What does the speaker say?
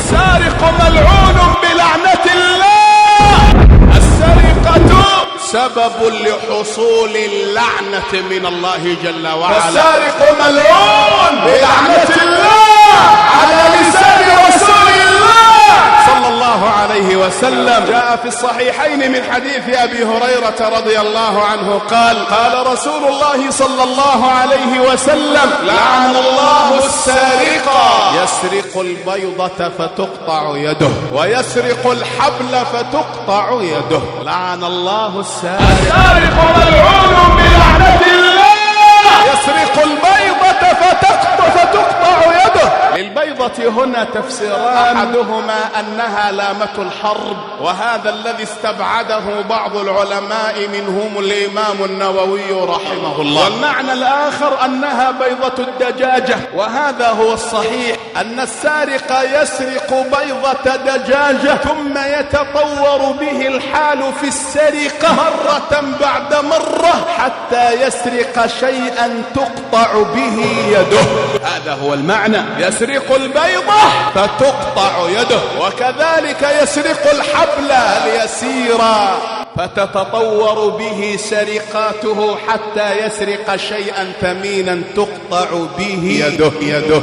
السارق ملعون بلعنة الله. السرقة سبب لحصول اللعنة من الله جل وعلا. السارق ملعون بلعنة الله على لسان رسول الله صلى الله عليه وسلم. جاء في الصحيحين من حديث أبي هريرة رضي الله عنه قال قال رسول الله صلى الله عليه وسلم: لعن الله السارق يسرق البيضة فتقطع يده ويسرق الحبل فتقطع يده. لعن الله السارق ملعون بلعنة الله. يسرق البيضة فتقطع يده. للبيضة هنا تفسيران، أحدهما أنها لامة الحرب، وهذا الذي استبعده بعض العلماء منهم الإمام النووي رحمه الله. والمعنى الآخر أنها بيضة الدجاجة، وهذا هو الصحيح، أن السارق يسرق بيضة دجاجة ثم يتطور به الحال في السرقة مرة بعد مرة حتى يسرق شيئا تقطع به يده. هذا هو المعنى، يسرق البيضة فتقطع يده، وكذلك يسرق الحبل اليسير فتتطور به سرقاته حتى يسرق شيئا ثمينا تقطع به يده.